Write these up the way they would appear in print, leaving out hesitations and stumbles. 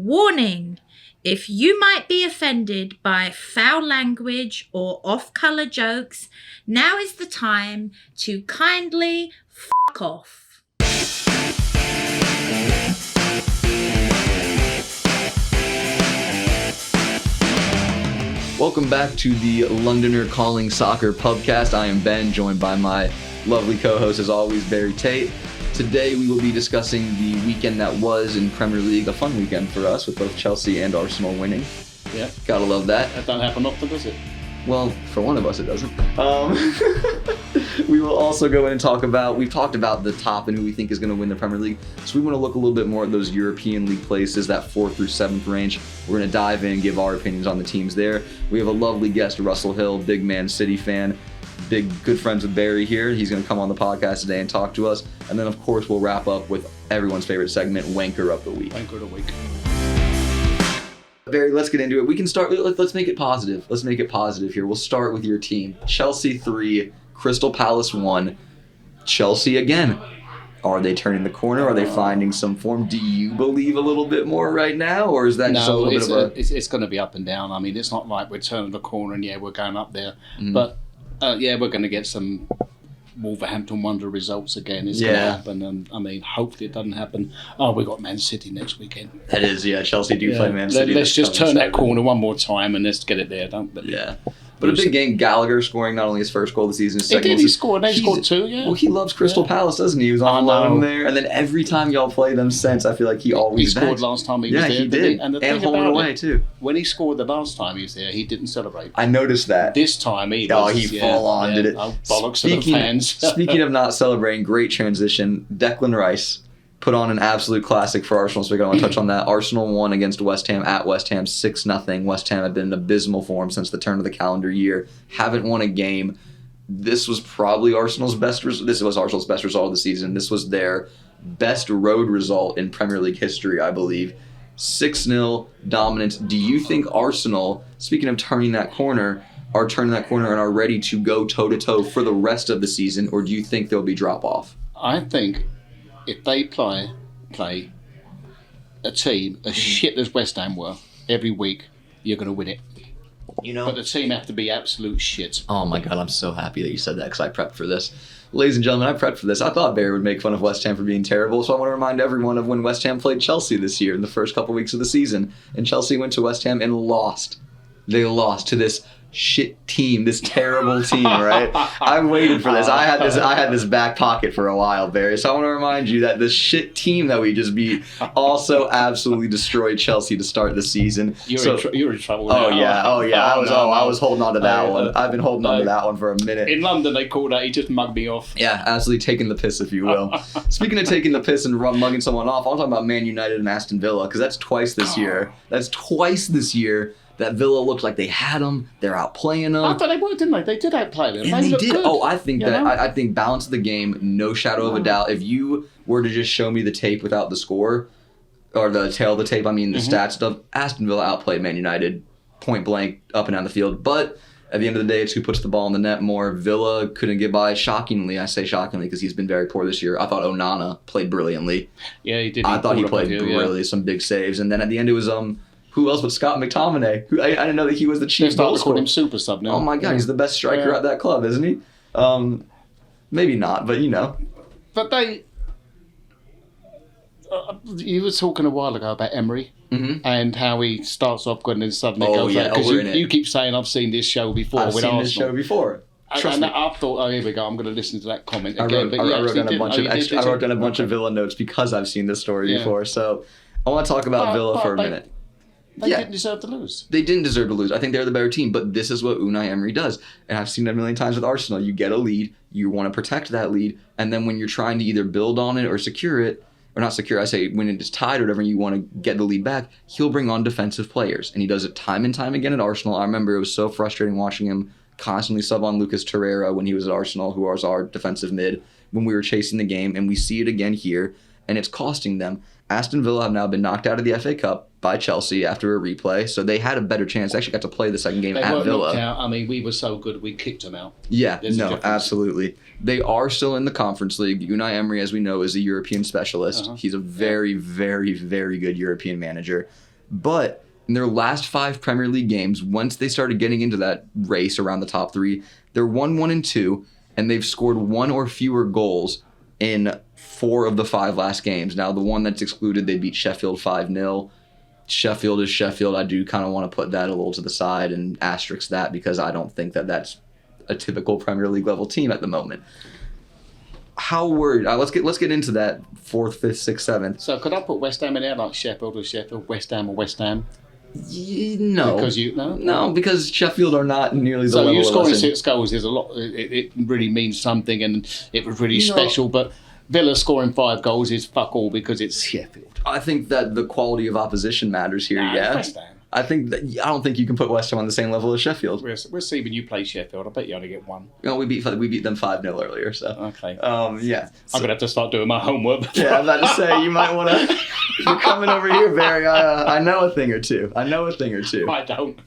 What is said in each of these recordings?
Warning! If you might be offended by foul language or off-color jokes, now is the time to kindly fuck off. Welcome back to the Londoner Calling Soccer Pubcast. I am Ben, joined by my lovely co-host, as always, Barry Tate. Today we will be discussing the weekend that was in Premier League, a fun weekend for us with both Chelsea and Arsenal winning. Yeah. Gotta love that. That don't happen often, does it? Well, for one of us it doesn't. We will also go in and we've talked about the top and who we think is going to win the Premier League. So we want to look a little bit more at those European League places, that 4th through 7th range. We're going to dive in and give our opinions on the teams there. We have a lovely guest, Russell Hill, big Man City fan. Good friends with Barry here. He's going to come on the podcast today and talk to us. And then, of course, we'll wrap up with everyone's favorite segment, Wanker of the Week. Wanker of the Week. Barry, let's get into it. We can start, let's make it positive. Let's make it positive here. We'll start with your team. Chelsea 3, Crystal Palace 1. Chelsea again. Are they turning the corner? Are they finding some form? Do you believe a little bit more right now? Or is that just a little bit of a... It's going to be up and down. I mean, it's not like we're turning the corner and, we're going up there. Mm-hmm. But, we're going to get some Wolverhampton Wonder results again. It's going to happen. And, I mean, hopefully it doesn't happen. Oh, we've got Man City next weekend. That is, Chelsea do play Man City. Let's just turn that corner one more time and let's get it there, don't we? Yeah. But a big game, Gallagher scoring not only his first goal of the season, his second goal. He scored. They scored 2, Well, he loves Crystal Palace, doesn't he? He was on loan there. And then every time y'all play them since, I feel like he always scored last time he was there. Yeah, he did. And home and away, too. When he scored the last time he was there, he didn't celebrate. I noticed that. This time he full on did it. Oh, bollocks to the fans. Speaking of not celebrating, great transition. Declan Rice put on an absolute classic for Arsenal, so we're going to touch on that. Arsenal won against West Ham at West Ham 6-0. West Ham had been in abysmal form since the turn of the calendar year. Haven't won a game. This was probably Arsenal's best result of the season. This was their best road result in Premier League history, I believe. 6-0 dominance. Do you think Arsenal, speaking of turning that corner, are turning that corner and are ready to go toe-to-toe for the rest of the season, or do you think there'll be drop-off? I think if they play a team as shit as West Ham were every week, you're going to win it. But the team have to be absolute shit. Oh my God, I'm so happy that you said that because I prepped for this. Ladies and gentlemen, I prepped for this. I thought Barry would make fun of West Ham for being terrible, so I want to remind everyone of when West Ham played Chelsea this year in the first couple weeks of the season. And Chelsea went to West Ham and lost. They lost to this shit team, this terrible team, right? I waited for this. I had this back pocket for a while, Barry. So I want to remind you that this shit team that we just beat also absolutely destroyed Chelsea to start the season. You're in trouble now. Oh yeah. I was holding on to that one. I've been holding on to that one for a minute. In London, they called that. He just mugged me off. Yeah, absolutely taking the piss, if you will. Speaking of taking the piss and mugging someone off, I want to talk about Man United and Aston Villa because that's twice this year. That Villa looked like they had them. They're outplaying them. I thought they were, didn't they? They did outplay them. And they did. Good. I think I think balance of the game, no shadow of a doubt. If you were to just show me the tape without the score, or the tail of the tape, the stats stuff, Aston Villa outplayed Man United point blank up and down the field. But at the end of the day, it's who puts the ball in the net more. Villa couldn't get by. Shockingly, I say shockingly because he's been very poor this year. I thought Onana played brilliantly. Yeah, he did. I thought he played brilliantly. Some big saves. And then at the end, it was who else but Scott McTominay? Who I didn't know that he was the chief goal scorer. Call him super sub now. Oh my God, he's the best striker at that club, isn't he? Maybe not, but But they... you were talking a while ago about Emery and how he starts off good and then suddenly goes out. Because you keep saying, I've seen this show before with Arsenal. I've seen this show before. Trust me. I thought, here we go, I'm going to listen to that comment again. I wrote down a bunch of Villa notes because I've seen this story before, so... I want to talk about Villa for a minute. They didn't deserve to lose. They didn't deserve to lose. I think they're the better team, but this is what Unai Emery does. And I've seen it a million times with Arsenal. You get a lead, you want to protect that lead, and then when you're trying to either build on it or secure it, or not secure, I say when it's tied or whatever, you want to get the lead back, he'll bring on defensive players. And he does it time and time again at Arsenal. I remember it was so frustrating watching him constantly sub on Lucas Torreira when he was at Arsenal, who was our defensive mid, when we were chasing the game, and we see it again here, and it's costing them. Aston Villa have now been knocked out of the FA Cup by Chelsea after a replay, so they had a better chance. They actually got to play the second game at Villa. I mean, we were so good, we kicked them out. Yeah, absolutely. They are still in the Conference League. Unai Emery, as we know, is a European specialist. He's a very, very, very good European manager. But in their last 5 Premier League games, once they started getting into that race around the top 3, they're 1-1-2, and they've scored 1 or fewer goals in 4 of the 5 last games. Now, the one that's excluded, they beat Sheffield 5-0. Sheffield is Sheffield. I do kind of want to put that a little to the side and asterisk that because I don't think that that's a typical Premier League level team at the moment. How worried? Let's get into that 4th, 5th, 6th, 7th. So could I put West Ham in there like Sheffield or Sheffield, West Ham or West Ham? No. Because No, because Sheffield are not nearly the level. So you scoring lesson. 6 goals is a lot. It really means something, and it was really special. But Villa scoring 5 goals is fuck all because it's Sheffield. I think that the quality of opposition matters here. Yeah. West Ham. I don't think you can put West Ham on the same level as Sheffield. We'll see when you play Sheffield. I bet you only get 1. No, we beat them 5-0 earlier. So okay. Yeah. I'm gonna have to start doing my homework. Yeah, I'm about to say you might want to. If you're coming over here, Barry, I know a thing or two. I don't.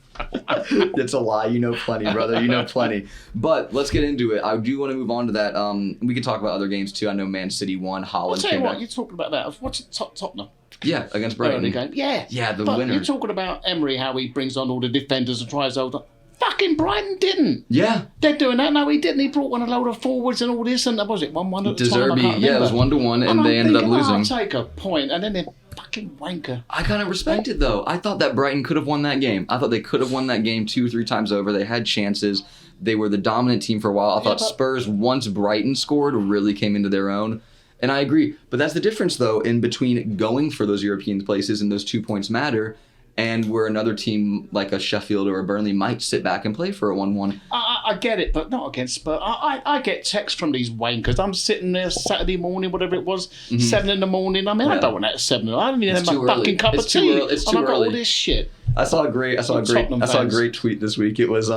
It's a lie. You know plenty, brother. You know plenty. But let's get into it. I do want to move on to that. We can talk about other games too. I know Man City won. Holland I'll tell you came what, back. you're talking about that. I was watching Tottenham. Yeah, against Brighton. Game. Yeah, the but winner. You're talking about Emery, how he brings on all the defenders and tries over. Fucking Brighton didn't. Yeah. They're doing that. No, he didn't. He brought on a load of forwards and all this, and was it 1-1 at the time? I can't yeah, it was 1-1, and they ended up losing. I'll take a point, and then they're fucking wanker. I kind of respect it, though. I thought that Brighton could have won that game. I thought they could have won that game 2 or 3 times over. They had chances. They were the dominant team for a while. I thought Spurs, once Brighton scored, really came into their own. And I agree. But that's the difference, though, in between going for those European places and those 2 points matter, and where another team like a Sheffield or a Burnley might sit back and play for a 1-1. I get it, but not against Spurs. I get texts from these wankers. I'm sitting there Saturday morning, whatever it was, 7 in the morning. I mean, I don't want that at 7. I don't even have my fucking cup of tea. It's too and I got early. all this shit. I saw a great tweet this week. It was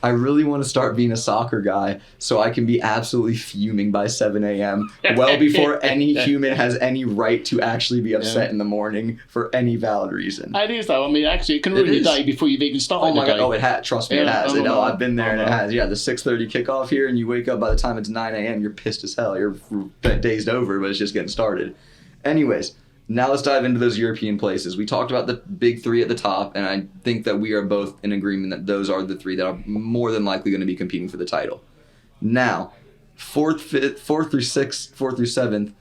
I really want to start being a soccer guy so I can be absolutely fuming by 7 a.m. well before any human has any right to actually be upset in the morning for any valid reason. It is, though. I mean, actually, it can ruin your day before you've even started. Oh my god! Oh, it has. Trust me, it has. I've been there, and it has. Yeah, the 6:30 kickoff here, and you wake up by the time it's 9 a.m. You're pissed as hell. You're dazed over, but it's just getting started. Anyways. Now let's dive into those European places. We talked about the big 3 at the top, and I think that we are both in agreement that those are the 3 that are more than likely going to be competing for the title. Now, 4th through 7th,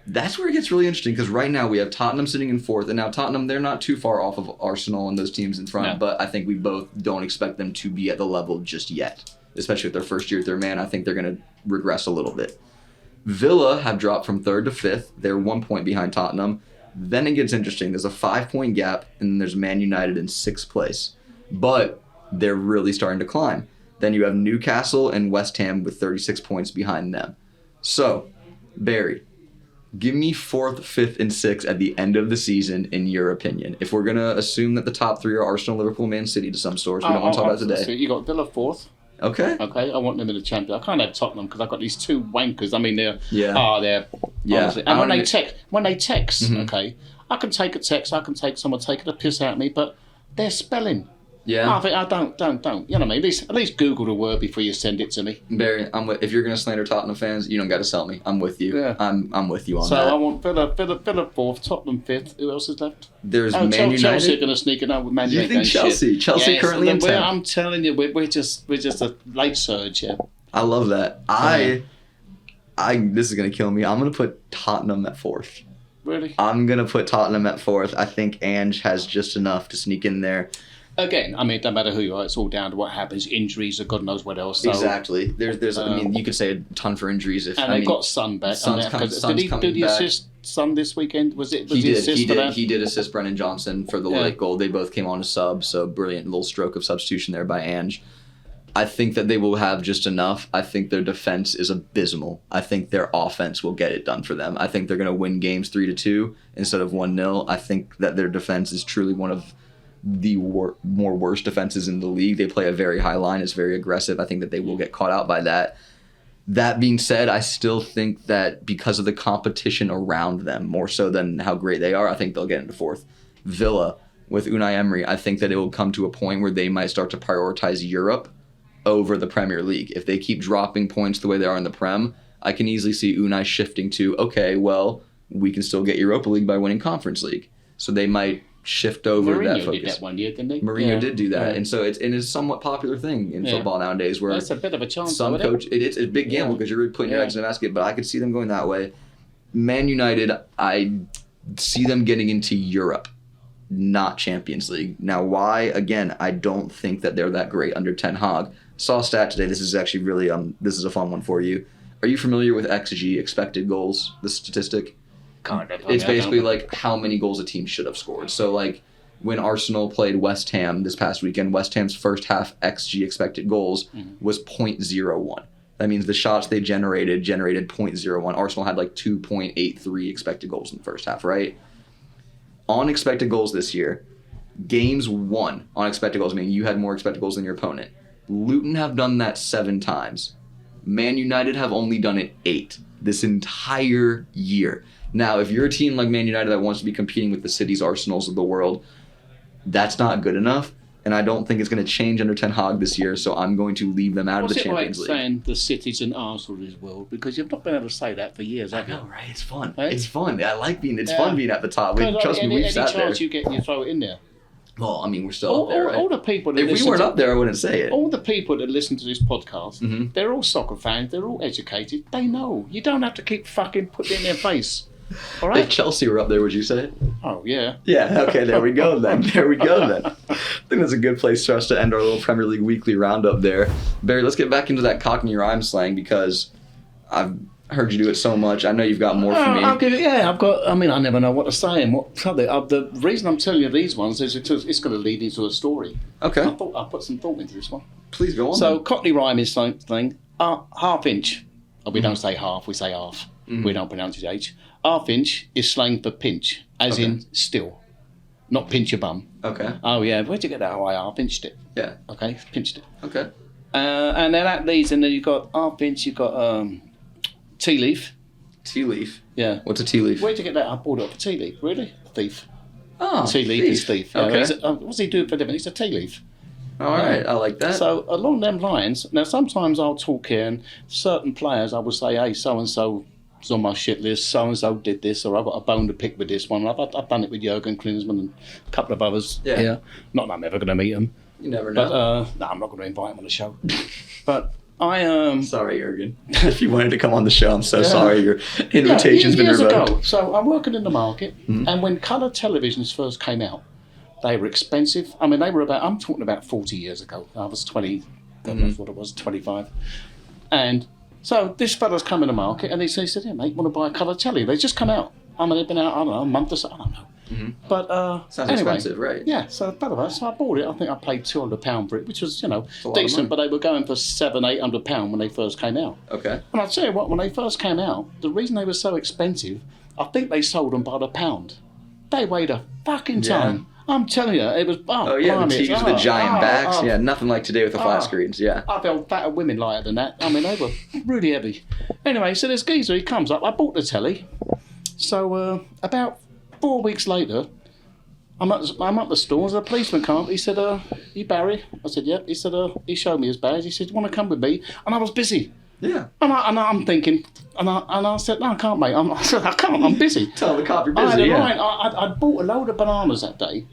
that's where it gets really interesting because right now we have Tottenham sitting in 4th, and now Tottenham, they're not too far off of Arsenal and those teams in front, but I think we both don't expect them to be at the level just yet, especially with their first year with their man. I think they're going to regress a little bit. Villa have dropped from 3rd to 5th. They're 1 point behind Tottenham. Then it gets interesting. There's a 5-point gap, and then there's Man United in 6th place. But they're really starting to climb. Then you have Newcastle and West Ham with 36 points behind them. So, Barry, give me 4th, 5th, and 6th at the end of the season, in your opinion. If we're going to assume that the top 3 are Arsenal, Liverpool, Man City to some source, we don't want to talk about today. You got Villa 4th. Okay. I want them in the champion. I can't have Tottenham because I've got these 2 wankers. I mean, they're honestly. And when they text, okay, I can take a text. I can take someone taking a piss out of me, but they're spelling. Yeah. I think don't. You know what I mean? At least Google the word before you send it to me. Barry, if you're gonna slander Tottenham fans, you don't got to sell me. I'm with you. Yeah. I'm with you on that. So I want Villa 4th, Tottenham 5th. Who else is left? There's Man United. Chelsea are gonna sneak it out with Man United. You think Chelsea? Shit. Chelsea currently in 10th. I'm telling you, we're just a late surge. Yeah. I love that. I this is gonna kill me. I'm gonna put Tottenham at 4th. Really? I'm gonna put Tottenham at 4th. I think Ange has just enough to sneak in there. Again, I mean, it doesn't matter who you are. It's all down to what happens. Injuries or God knows what else. So, exactly. There's. I mean, you could say a ton for injuries. They've got Son back. Did he do the assist Son this weekend? He did. He did assist Brennan Johnson for the late goal. They both came on as subs, so brilliant little stroke of substitution there by Ange. I think that they will have just enough. I think their defense is abysmal. I think their offense will get it done for them. I think they're going to win games 3-2 instead of 1-0. I think that their defense is truly one of the more worst defenses in the league. They play a very high line. It's very aggressive. I think that they will get caught out by that. That being said, I still think that because of the competition around them, more so than how great they are, I think they'll get into 4th. Villa, with Unai Emery, I think that it will come to a point where they might start to prioritize Europe over the Premier League. If they keep dropping points the way they are in the Prem, I can easily see Unai shifting to, okay, well, we can still get Europa League by winning Conference League. So they might shift over that focus. Mourinho did that one year, didn't he? Mourinho did do that, and so it's a somewhat popular thing in football nowadays. Where that's a bit of a chance. Some coach, it's a big gamble because you're really putting your eggs in a basket. But I could see them going that way. Man United, I see them getting into Europe, not Champions League. Now, why? Again, I don't think that they're that great under Ten Hag. Saw a stat today. This is actually really this is a fun one for you. Are you familiar with XG, expected goals? The statistic. It's basically like how many goals a team should have scored. So like when Arsenal played West Ham this past weekend, West Ham's first half XG expected goals was 0.01. That means the shots they generated 0.01. Arsenal had like 2.83 expected goals in the first half, right? On expected goals this year, games won on expected goals, meaning you had more expected goals than your opponent. Luton have done that 7 times. Man United have only done it 8 this entire year. Now, if you're a team like Man United that wants to be competing with the Cities, Arsenals of the world, that's not good enough. And I don't think it's going to change under Ten Hag this year, so I'm going to leave them out of the Champions League. What's it like saying the Cities and Arsenal of this world? Because you've not been able to say that for years, have you? I know, right? It's fun. Right? It's fun. I like it's fun being at the top. Trust me, we've sat there. Any chance you get, you throw it in there. Well, I mean, we're still up there, right? All the people that if we weren't up there, I wouldn't say it. All the people that listen to this podcast, they're all soccer fans, they're all educated, they know. You don't have to keep fucking putting it in their face. All right? If Chelsea were up there, would you say? Oh, yeah. Yeah, okay, there we go then. I think that's a good place for us to end our little Premier League weekly roundup there. Barry, let's get back into that Cockney rhyme slang because I've heard you do it so much. I know you've got more for me. I never know what to say. And the reason I'm telling you these ones is it's going to lead into a story. Okay. I put some thought into this one. Please go on. So, Cockney rhyme is something, half inch. We don't say half, we say half. We don't pronounce it H. Half inch is slang for pinch, as in still, not pinch your bum. Okay. Oh, yeah. Where'd you get that? Oh, I half inched it. Yeah. Okay, pinched it. Okay. And then that leads, and then you've got half inch, you've got tea leaf. Tea leaf? Yeah. What's a tea leaf? Where'd you get that? I bought it off a tea leaf. Really? Thief. Oh, tea leaf is thief. Yeah, okay. What's he doing for a living? He's a tea leaf. All right, I like that. So along them lines, now sometimes I'll talk here and certain players I will say, hey, so-and-so is on my shit list, so-and-so did this, or I've got a bone to pick with this one. I've done it with Jurgen Klinsmann and a couple of others. Yeah. Not that I'm ever going to meet them. You never know. But, no, I'm not going to invite him on the show. But I... Sorry, Jurgen. If you wanted to come on the show, I'm so sorry. Your invitation's been revoked. Ago, so I'm working in the market, and when colour televisions first came out, they were expensive. I mean, I'm talking about 40 years ago. I was 20, God knows what it was, 25. And so this fella's come in the market and he said, yeah, mate, want to buy a colour telly? They just come out. I mean, they've been out, I don't know, a month or so, I don't know. But sounds anyway, expensive, right? Yeah, so I bought it. I think I paid £200 for it, which was, decent, but they were going for £700-800 when they first came out. Okay. And I'll tell you what, when they first came out, the reason they were so expensive, I think they sold them by the pound. They weighed a fucking ton. I'm telling you, it was... the TVs with the giant backs. Yeah, nothing like today with the flat screens, yeah. I felt fatter women lighter than that. I mean, they were really heavy. Anyway, so this geezer, he comes up. I bought the telly. So about 4 weeks later, I'm at the store. The policeman come up. He said, you Barry? I said, yep. He said, he showed me his badge. He said, you want to come with me? And I was busy. Yeah. And I'm thinking, and I said, no, I can't, mate. I said, I can't, I'm busy. Tell the cop you're busy, I'd bought a load of bananas that day,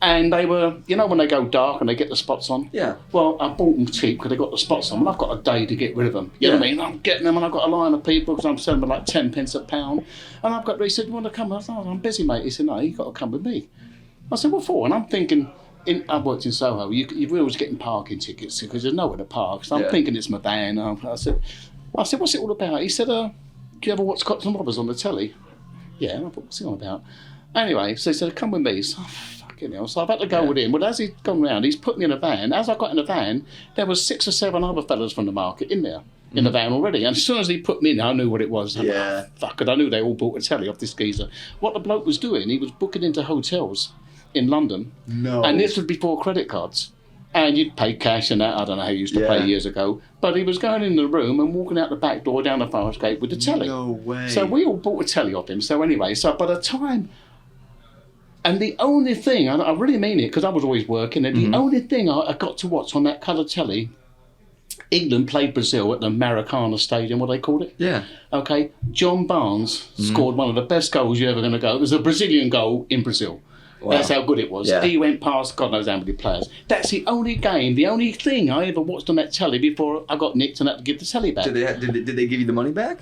and they were, when they go dark and they get the spots on? Yeah. Well, I bought them cheap because they got the spots on, and I've got a day to get rid of them. You know what I mean? I'm getting them, and I've got a line of people because I'm selling them like 10 pence a pound, and he said, you want to come? I said, I'm busy, mate. He said, no, you've got to come with me. I said, what for? And I'm thinking... I've worked in Soho. You're always getting parking tickets because there's nowhere to park. So I'm thinking it's my van. I said, what's it all about? He said, do you ever watch Cops and Robbers on the telly? Yeah. And I thought, what's it all about? Anyway, so he said, come with me. So, fucking hell. So I've had to go with him. Well, as he's gone round, he's put me in a van. As I got in the van, there was 6 or 7 other fellas from the market in there. In the van already. And as soon as he put me in, I knew what it was. Fuck it. I knew they all bought a telly off this geezer. What the bloke was doing, he was booking into hotels in London. No. And this was before credit cards. And you'd pay cash and that. I don't know how you used to pay years ago. But he was going in the room and walking out the back door down the fire escape with the telly. No way. So we all bought a telly off him. So anyway, by the time... And the only thing, I really mean it, because I was always working, and the only thing I got to watch on that colour telly, England played Brazil at the Maracana Stadium, what they called it. Yeah. Okay. John Barnes scored one of the best goals you're ever going to go. It was a Brazilian goal in Brazil. Wow. That's how good it was. Yeah. He went past God knows how many players. That's the only game, the only thing I ever watched on that telly before I got nicked and had to give the telly back. Did they give you the money back?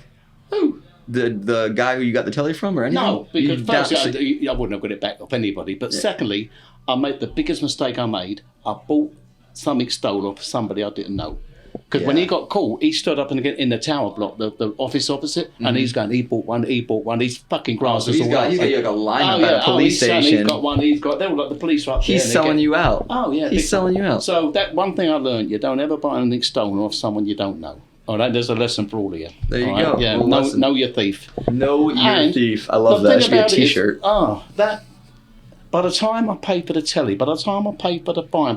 Who? The guy who you got the telly from or anything? No, because firstly, I wouldn't have got it back off anybody. But secondly, I made the biggest mistake I made. I bought something stolen off somebody I didn't know. Because when he got caught, he stood up in the tower block, the office opposite, and he's going, he bought one. He's fucking grasses he's got like a lineup at a police station. He's got one, they're all like the police right there. He's selling you out. Oh, yeah. He's selling you out. So that one thing I learned, you don't ever buy anything stolen off someone you don't know. All right, there's a lesson for all of you. There you go. Yeah, well, know your thief. Know your thief. I love that. It should be a T-shirt. By the time I paid for the telly, by the time I paid for the fine,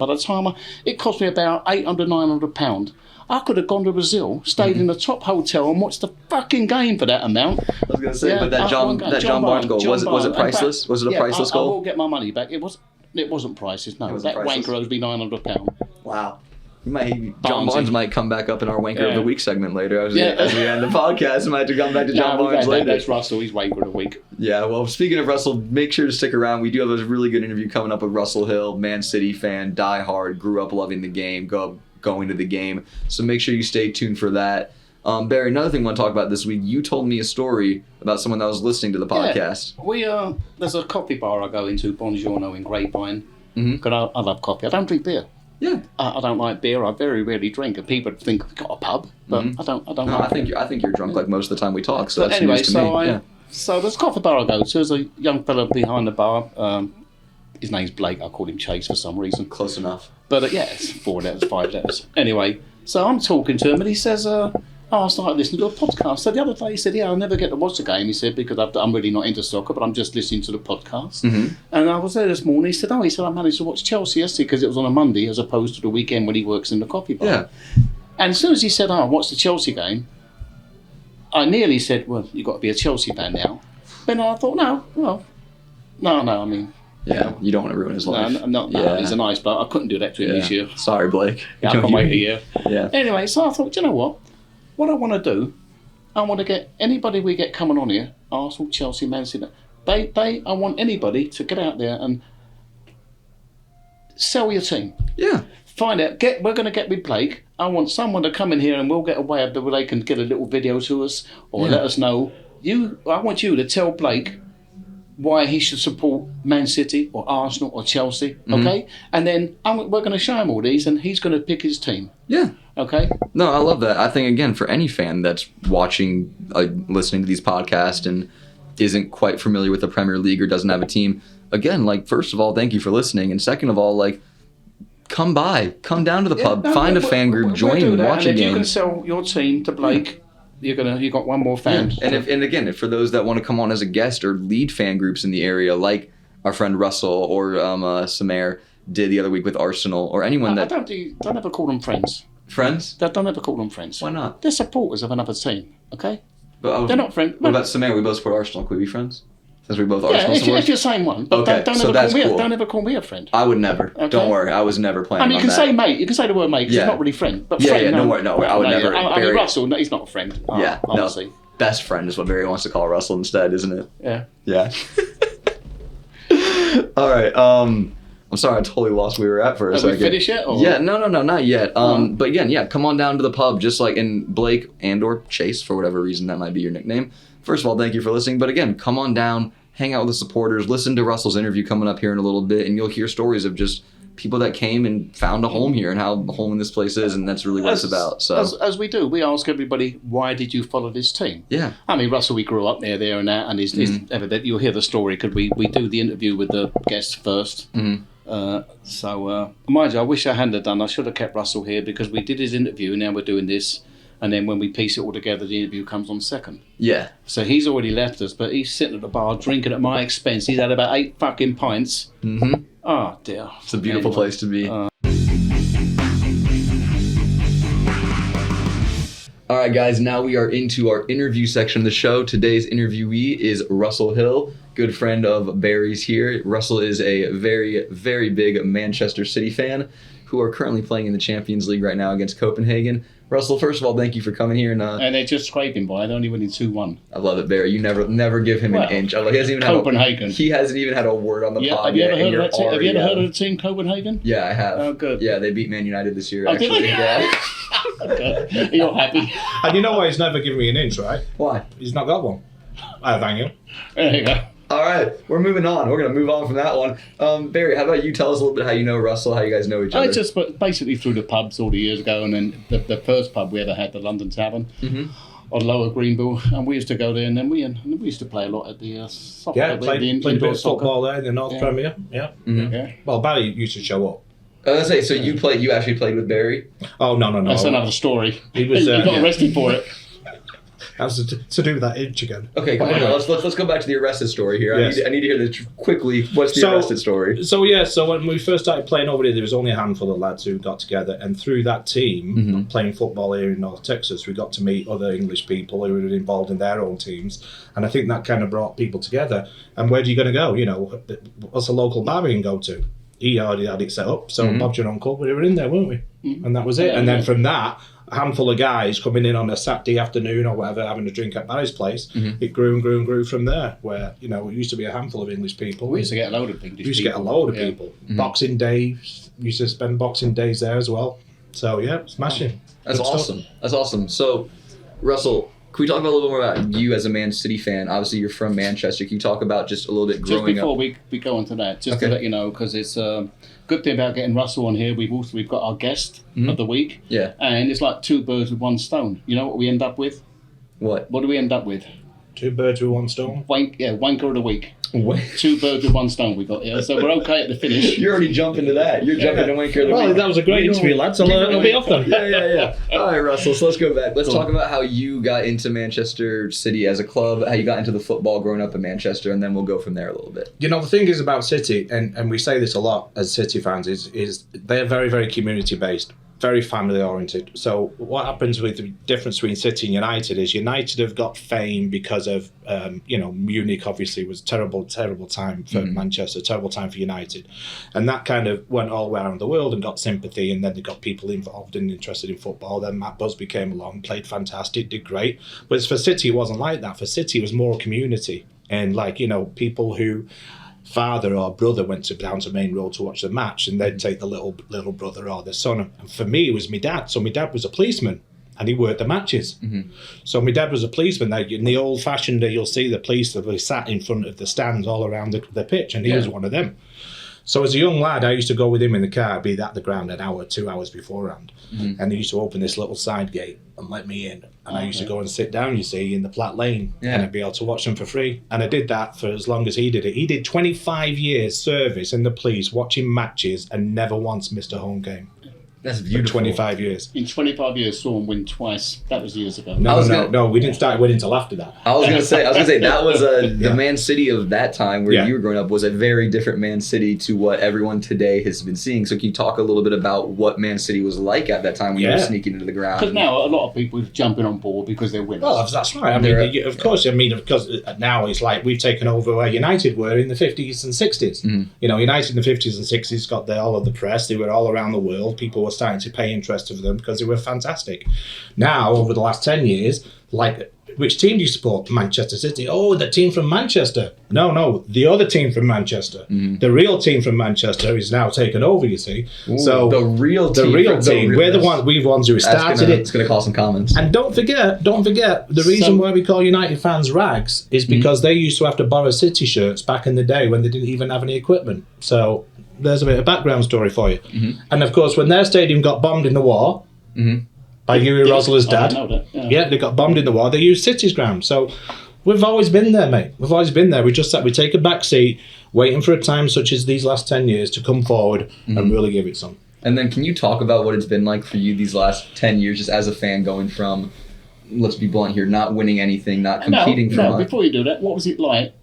it cost me about £800-900. I could have gone to Brazil, stayed in the top hotel, and watched the fucking game for that amount. I was going to say, but that John Barnes goal, was it priceless? Was it a priceless goal? I will get my money back. It wasn't priceless. No, that wanker owes me £900. Wow. John Barnes might come back up in our Wanker of the Week segment later as we end the podcast. Might have to come back to John Barnes later. That's Russell. He's Wanker of the Week. Yeah, well, speaking of Russell, make sure to stick around. We do have a really good interview coming up with Russell Hill, Man City fan, die hard, grew up loving the game, going to the game. So make sure you stay tuned for that. Barry, another thing I want to talk about this week, you told me a story about someone that was listening to the podcast. Yeah, there's a coffee bar I go into, Buongiorno in Grapevine, because I love coffee. I don't drink beer. Yeah, I don't like beer. I very rarely drink, and people think I've got a pub, but I don't. No, I think you're drunk like most of the time we talk. So but that's anyway, news to me. So there's a coffee bar I go to. There's a young fella behind the bar. His name's Blake. I call him Chase for some reason. Close enough. But it's 4 letters, 5 letters. Anyway, so I'm talking to him, and he says, I started listening to a podcast. So the other day he said, I'll never get to watch the game, he said, because I'm really not into soccer, but I'm just listening to the podcast. And I was there this morning. He said, I managed to watch Chelsea yesterday because it was on a Monday as opposed to the weekend when he works in the coffee bar. Yeah. And as soon as he said, I watched the Chelsea game, I nearly said, well, you've got to be a Chelsea fan now. But I thought, no, I mean... Yeah, you don't want to ruin his life. No, he's a nice bloke. I couldn't do that to him this year. Sorry, Blake. I can wait a year. Yeah. Anyway, so I thought, you know what? What I want to do, I want to get anybody we get coming on here, Arsenal, Chelsea, Man City, I want anybody to get out there and sell your team. Yeah. Find out, we're going to get with Blake. I want someone to come in here and we'll get a way of where they can get a little video to us or let us know. I want you to tell Blake why he should support Man City or Arsenal or Chelsea, okay? And then we're going to show him all these and he's going to pick his team. Yeah. Okay? No, I love that. I think, again, for any fan that's watching, listening to these podcasts and isn't quite familiar with the Premier League or doesn't have a team, again, first of all, thank you for listening. And second of all, come down to the pub, find a fan group, join and watch a game. If you can sell your team to Blake... You got one more fan. Yeah. And again, for those that want to come on as a guest or lead fan groups in the area, like our friend Russell or Samir did the other week with Arsenal, or anyone that... Don't ever call them friends. Friends? Don't ever call them friends. Why not? They're supporters of another team, okay? But, they're not friends. What about Samir? We both support Arsenal. Could we be friends? Since we both Arsenal supporters? If you're the same one. But okay, don't ever call me a friend. I would never. Okay? Don't worry. I was never planning on that. You can say mate. You can say the word mate because it's not really friend. But friend, don't worry. No, I would never. I mean, Russell, he's not a friend. Honestly. No. Best friend is what Barry wants to call Russell instead, isn't it? Yeah. Yeah. All right. I'm sorry, I totally lost where we were at for a second. Have we finished yet? Or? Yeah, no, not yet. But again, come on down to the pub, just like in Blake and or Chase, for whatever reason that might be your nickname. First of all, thank you for listening. But again, come on down, hang out with the supporters, listen to Russell's interview coming up here in a little bit, and you'll hear stories of just people that came and found a home here and how the home in this place is, and that's really what it's about. So as we do, we ask everybody, why did you follow this team? Yeah. I mean, Russell, we grew up near there and that, and it's evident. You'll hear the story because we do the interview with the guests first. Mind you, I wish I hadn't have done. I should have kept Russell here because we did his interview. Now we're doing this. And then when we piece it all together, the interview comes on second. Yeah. So he's already left us, but he's sitting at the bar drinking at my expense. He's had about 8 fucking pints. Mm-hmm. Oh, dear. It's a beautiful place to be. All right, guys, now we are into our interview section of the show. Today's interviewee is Russell Hill, good friend of Barry's here. Russell is a very, very big Manchester City fan who are currently playing in the Champions League right now against Copenhagen. Russell, first of all, thank you for coming here. And they're just scraping by. They're only winning 2-1. I love it, Barry. You never give him an inch. He hasn't even Copenhagen. He hasn't even had a word on the pod Have you yet. ever heard of that team? Have you ever heard of the team Copenhagen? Yeah, I have. Oh, good. Yeah, they beat Man United this year. Oh, actually. did they? Yeah. Okay. You're happy. And you know why he's never given me an inch, right? Why? He's not got one. I thank you. There you go. All right, we're moving on. We're going to move on from that one. Barry, how about you tell us a little bit how you know Russell, how you guys know each other? I just basically through the pubs all the years ago, and then the first pub we ever had, the London Tavern, on Lower Greenville, and we used to go there, and then we used to play a lot at the soccer. Yeah, played a bit of football there in the North Premier. Yeah. Yeah. Well, Barry used to show up. I was going to say, so you actually played with Barry? Oh, no. That's another story. He was. He got arrested for it. That was to do with that inch again. Okay, come on. Let's go back to the arrested story here. Yes. I need to hear this quickly. What's the arrested story? So when we first started playing over there was only a handful of lads who got together, and through that team, playing football here in North Texas, we got to meet other English people who were involved in their own teams, and I think that kind of brought people together. And where are you going to go? You know, what's a local bar we can go to? He already had it set up, so Bob's your uncle, we were in there, weren't we? And that was it. And then from that, a handful of guys coming in on a Saturday afternoon or whatever, having a drink at Barry's place, it grew and grew and grew from there, where, you know, it used to be a handful of English people. We used to get a load of people. Boxing days, used to spend boxing days there as well. So, yeah, smashing. That's awesome. That's awesome. So, Russell, can we talk about a little more about you as a Man City fan? Obviously, you're from Manchester. Can you talk about just a little bit growing up? Just before we go on to that, just to let you know, because it's a good thing about getting Russell on here. We've got our guest of the week. Yeah. And it's like 2 birds with 1 stone. You know what we end up with? What? What do we end up with? 2 birds with 1 stone? Wanker of the week. What? 2 birds with 1 stone we got here. So we're okay at the finish. You're already jumping to that. You're jumping to Wanker of the week. Well, that was a great interview, lads. I'll be off then. Yeah. All right, Russell, so let's go back. Let's talk about how you got into Manchester City as a club, how you got into the football growing up in Manchester, and then we'll go from there a little bit. You know, the thing is about City, and we say this a lot as City fans, is they're very, very community-based, very family-oriented. So what happens with the difference between City and United is United have got fame because of, Munich obviously was terrible time for Manchester, terrible time for United. And that kind of went all around the world and got sympathy, and then they got people involved and interested in football. Then Matt Busby came along, played fantastic, did great. But for City, it wasn't like that. For City, it was more community. And people who father or brother went down to Main Road to watch the match, and they'd take the little brother or the son. And for me, it was my dad. So my dad was a policeman, and he worked the matches. So my dad was a policeman. In the old-fashioned day, you'll see the police that sat in front of the stands all around the pitch, and he was one of them. So as a young lad, I used to go with him in the car, be at the ground an hour, 2 hours beforehand. And he used to open this little side gate and let me in. And I used to go and sit down, you see, in the Platt Lane. And I'd be able to watch them for free. And I did that for as long as he did it. He did 25 years service in the police, watching matches, and never once missed a home game. That's beautiful. For 25 years. In 25 years, saw him win twice. That was years ago. No, we didn't start winning until after that. I was gonna say that was the Man City of that time where you were growing up was a very different Man City to what everyone today has been seeing. So can you talk a little bit about what Man City was like at that time when you were sneaking into the ground? Because now a lot of people are jumping on board because they're winners. Well, that's right. I mean, of course, because now it's like we've taken over where United were in the 50s and 60s. You know, United in the 50s and 60s got all of the press. They were all around the world. People were starting to pay interest of them because they were fantastic. Now, over the last 10 years, which team do you support? Manchester City. Oh, the team from Manchester. No, the other team from Manchester. The real team from Manchester is now taken over, you see. Ooh, so the real team. We're the ones who started it. It's going to cause some comments. And don't forget, the reason why we call United fans rags is because they used to have to borrow City shirts back in the day when they didn't even have any equipment. So there's a bit of background story for you. And of course, when their stadium got bombed in the war by Huey Rosler's dad, they got bombed in the war, they used City's ground. So we've always been there, mate. We've always been there. We take a back seat, waiting for a time such as these last 10 years to come forward and really give it some. And then can you talk about what it's been like for you these last 10 years just as a fan going from, let's be blunt here, not winning anything, not competing for No, before you do that, what was it like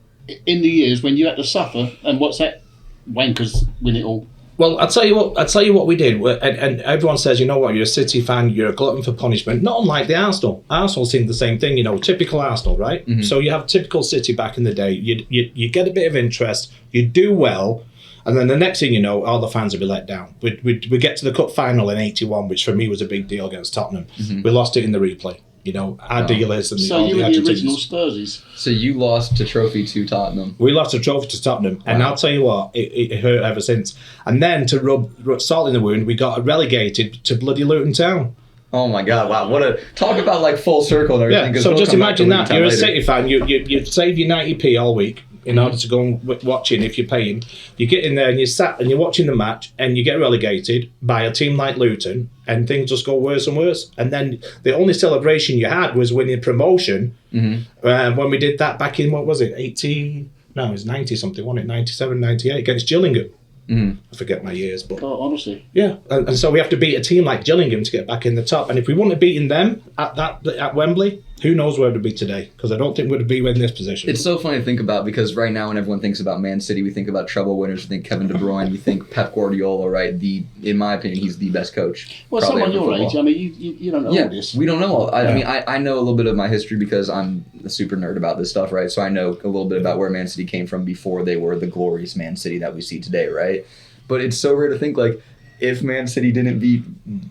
in the years when you had to suffer, and what's that? Wankers win it all. Well, I'll tell you what we did, and everyone says, you know what, you're a City fan, you're a glutton for punishment. Not unlike the Arsenal. Arsenal seemed the same thing, typical Arsenal, right? So you have typical City back in the day. You get a bit of interest, you do well, And then the next thing you know, all the fans would be let down. We get to the cup final in '81, which for me was a big deal against Tottenham. We lost it in the replay. You know, our dealers and so you were the original Spursies. So you lost the trophy to Tottenham. We lost a trophy to Tottenham, and I'll tell you what, it hurt ever since. And then to rub salt in the wound, we got relegated to bloody Luton Town. Oh my God! Wow, what a talk about like full circle and everything. Yeah. So just imagine that you're a City fan, you save your 90p all week in order to go and watching if you're paying. You get in there and you're sat and you're watching the match and you get relegated by a team like Luton and things just go worse and worse. And then the only celebration you had was winning promotion when we did that back in, what was it, 80? No, it was 90 something, wasn't it? 97, 98 against Gillingham. I forget my years, but honestly, yeah. And so we have to beat a team like Gillingham to get back in the top. And if we wouldn't have beaten them at Wembley, who knows where we'd be today? Because I don't think we'd be in this position. It's so funny to think about because right now when everyone thinks about Man City, we think about treble winners, we think Kevin De Bruyne, we think Pep Guardiola, right? In my opinion, he's the best coach. Well, someone your age, I mean, you don't know all this. We don't know all. I mean, I know a little bit of my history because I'm a super nerd about this stuff, right? So I know a little bit about where Man City came from before they were the glorious Man City that we see today, right? But it's so rare to think, like, if Man City didn't beat,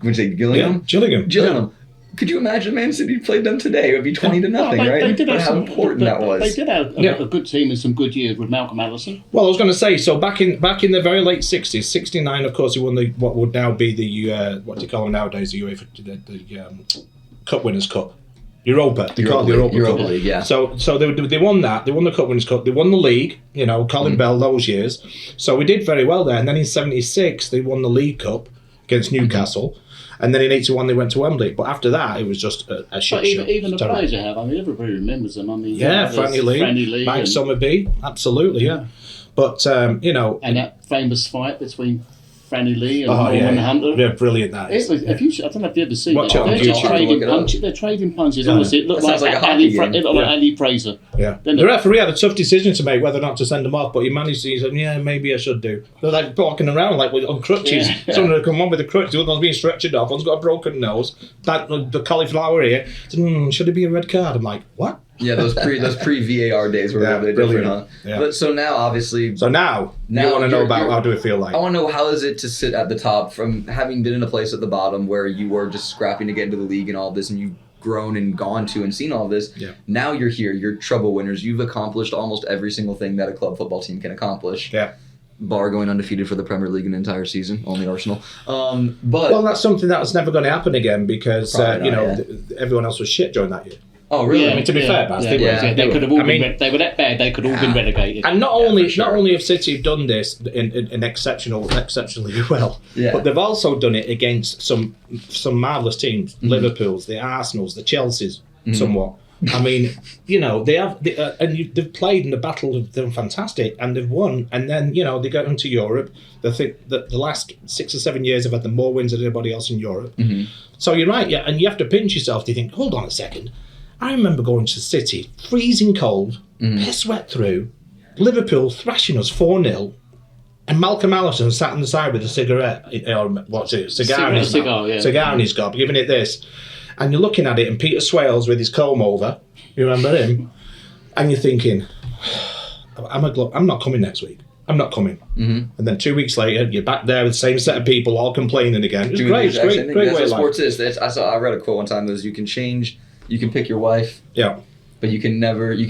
would you say Gillingham? Yeah, Gillingham. Could you imagine Man City played them today? It would be 20-0, right? They did have how important that was. They did have a good team in some good years with Malcolm Allison. Well, I was going to say, so back in the very late 60s, 69, of course, he won what would now be the, what do you call them nowadays, the UEFA, the Cup Winners' Cup. Europa. They call it the Europa League, yeah. So they won that. They won the Cup Winners' Cup. They won the league, you know, Colin Bell those years. So we did very well there. And then in 76, they won the League Cup against Newcastle. And then in 81, they went to Wembley. But after that, it was just a shit show. Even the players you have, I mean, everybody remembers them. I mean, Franny Lee, Mike Summerby, absolutely, yeah. But, you know... And that famous fight between Franny Lee and Norman Hunter. Yeah, brilliant that is. I don't know if you ever seen it. They're trading punches. Yeah. Honestly, it looked like Ali Fraser. Yeah. The referee had a tough decision to make whether or not to send him off, but he managed to. He said, "Yeah, maybe I should do." They're like walking around like on crutches. Yeah. Someone had come on with a crutch. The other one's being stretchered off. One's got a broken nose. The cauliflower here. Said, should it be a red card? I'm like, what? Yeah, those pre VAR days were a little bit different, huh? Yeah. But so now, obviously... So now you want to know about how do it feel like? I want to know how is it to sit at the top from having been in a place at the bottom where you were just scrapping to get into the league and all this, and you've grown and gone to and seen all this. Yeah. Now you're here. You're treble winners. You've accomplished almost every single thing that a club football team can accomplish. Yeah. Bar going undefeated for the Premier League an entire season, only Arsenal. Well, that's something that's never going to happen again because everyone else was shit during that year. Oh, really? Yeah, I mean, to be fair, Baz, they could have all been. They were that bad. They could all been relegated. And not only have City done this in exceptionally well, but they've also done it against some marvellous teams: Liverpool's, the Arsenal's, the Chelsea's, somewhat. I mean, you know, they've played in the battle. They've done fantastic, and they've won. And then they go into Europe. They think that the last 6 or 7 years have had the more wins than anybody else in Europe. So you're right, yeah, and you have to pinch yourself to think, hold on a second. I remember going to the City, freezing cold, piss wet through, Liverpool thrashing us 4-0, and Malcolm Allison sat on the side with a cigarette, cigar in his gob, giving it this. And you're looking at it, and Peter Swales with his comb over, you remember him? And you're thinking, I'm not coming next week. I'm not coming. And then 2 weeks later, you're back there with the same set of people all complaining again. It's great. Great way of life. Sports is. I read a quote one time that was, you can pick your wife. Yeah. But you can